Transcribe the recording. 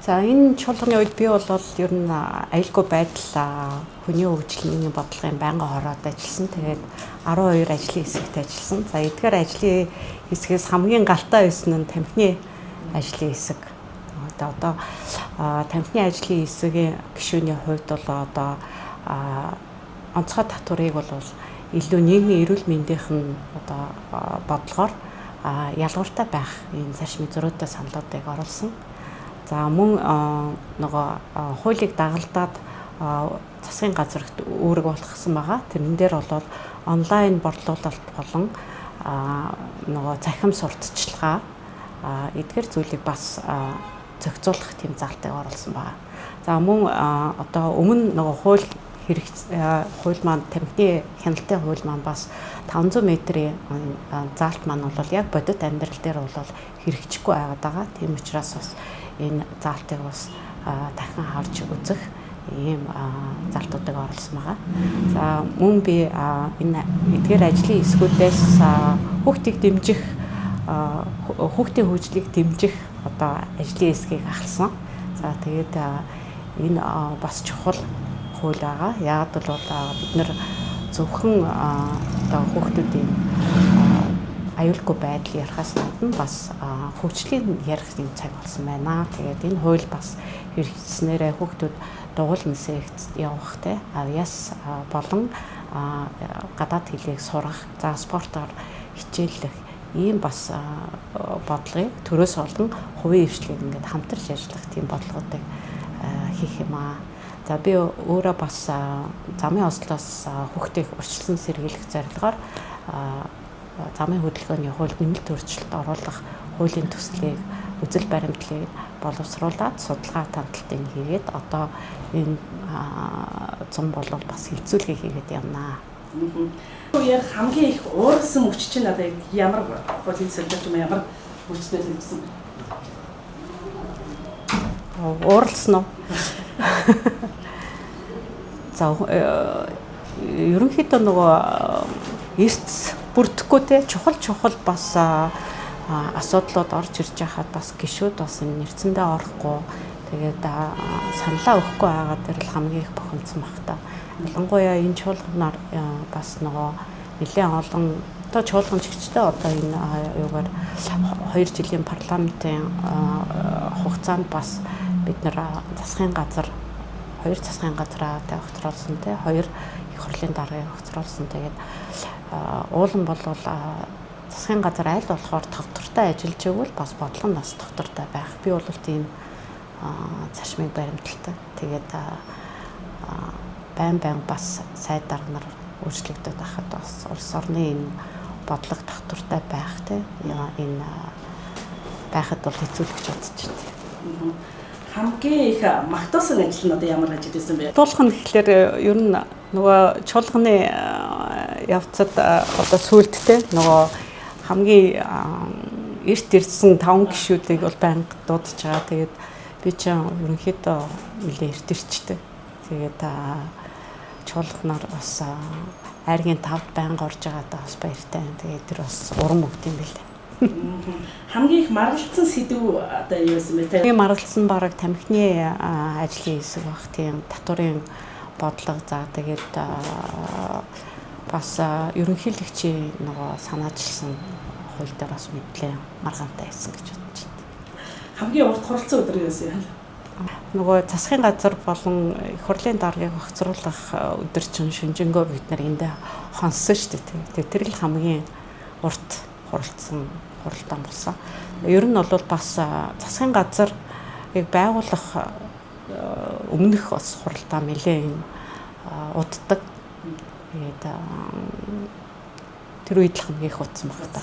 За энэ чуулганы үед би болоод ер нь аюулгүй байдал хүний хөгжлийн бодлогын байнгын хороод ажилласан. Тэгээд 12 ажлын хэсэгт ажилласан. За эдгээр ажлын хэсгээс хамгийн галтаа байсан нь тамхины ажлын хэсэг. Одоо тамхины ажлын хэсгийн гишүүний хувьд бол одоо онцгой татварыг бол илүү нийгмийн эрүүл мэндийнх нь одоо бодлогоор ялгууртай байх энэ зарчмын зөрүүтэй саналуудыг оруулсан. За мөн нөгөө хуулийг дагалдаад засгийн газарт үүрэг болгосон байгаа. Тэрэн дээр бол онлайн борлуулалт болон нөгөө захим сурталчилгаа эдгээр зүйлийг бас зохицуулах тийм залтыг оруулсан байгаа. За мөн одоо өмнө нөгөө хууль маань тамхины хяналтын хууль маань бас 500 метрийн заалт маань бол яг бодит амьдрал дээр бол хэрэгжихгүй байгаад байгаа. Тийм учраас бас энэ заалтыг бас дахин харж үзэх ийм залтуудыг оруулсан байгаа. За мөн би энэ эдгээр ажлын хэсгүүдээс хүүхдийг дэмжих, хүүхдийн хөгжлийг дэмжих одоо ажлын хэсгийг ахалсан. За тэгээд энэ бас чухал хууль байгаа. Яг бол бид нэр зөвхөн одоо хүүхдүүдийн аюулгүй байдал ярихаас гадна бас хөгжлийн ярих юм цаг болсон байна. Тэгээд энэ хууль бас хэрэгжснээрээ хүүхдүүд дугуйл мэсэгт явах те авьяас болон гадаад хэлийг сурах, за спортоор хичээллэх ийм бас бодлогыг төрөөс олон хувийн хвшлийг ингээд хамтарч ажиллах тийм бодлогуудыг хийх юм аа. За би өөрөө бас замын ослоос хүүхдийг урьдчилан сэргийлэх зорилгоор замын хөдөлгөөний хууль нэмэлт өөрчлөлт оруулах хуулийн төслийг үзэл баримтлалыг боловсруулад судалгаа танталтыг хийгээд одоо энэ зам бол бас хилцүүлгийг хийгээд явнаа. Үеэр хамгийн их уурсан мөч чинь надад ямар хуулийн сэлбэрт юм ямар мөчтэй хэлсэн. Ууралсан уу? За ерөнхийдөө нөгөө эрс бүрдэхгүй те чухал бас асуудлууд орж ирж байхад бас гишүүд бас энэ нэрцэндээ орохгүй тэгээд саналаа өгөхгүй байгаа дээр л хамгийн их бохомцсон баг та. Ялангуяа энэ чуулганаар бас нөгөө нэлээд олон одоо чуулганчигчтэй одоо энэ юугаар 2 жилийн парламентын хугацаанд бас бид нэр засгийн газар 2 засгийн газраа огцруулсан те 2 их хурлын даргаыг огцруулсан. Тэгээд уулан бол засгийн газар аль болохоор тогтвортой ажиллаж өгвөл бас бодлого нь бас тогтвортой байх. Би бол тийм зарчмыг баримталдаг. Тэгээд байн бас сайд дарга нар өөрчлөгдөж байхад бас улс орны энэ бодлого тогтвортой байх те энэ байхад бол хэцүү гэж бодож байна. Хамгийн их магтуусан ажил нь одоо ямар ажил байсан бэ? Туулах нь гэхлээр ер нь нөгөө чуулганы явцад одоо сүулттэй нөгөө хамгийн эрт ирсэн 5 гишүүдийг бол байнга дуудаж байгаа. Тэгээд би ч ерөнхийдөө нэлээ эрт ирчтэй. Тэгээд чуулганаар бас айргийн 5-д байнга орж байгаадаа бас баяртай. Тэгээд тэр бас урам өгд юм билээ. Хамгийн их маргалцсан сэдв одоо юу байсан бэ? Хамгийн маргалцсан бараг тамхины ажлын хэсэг баг. Тийм татварын бодлого за тэгээд бас ерөнхийлөгчийн нөгөө санаачилсан хууль дээр бас мэдлээ маргаантай байсан гэж бодож байна. Хамгийн урт хуралцсан өдөр юу байсан юм? Нөгөө засгийн газар болон их хурлын даргаыг огцруулах өдөр чинь шүнжэнгөө бид нар эндээ хонсон шүү дээ. Тэр л хамгийн урт хуралцсан хуралдаан болсон. Ер нь бол бас засгийн газарыг байгуулах өмнөх бас хуралдаан нэлээд уддаг. Тэгээд тэр үед л хамгийн их утсан баг та.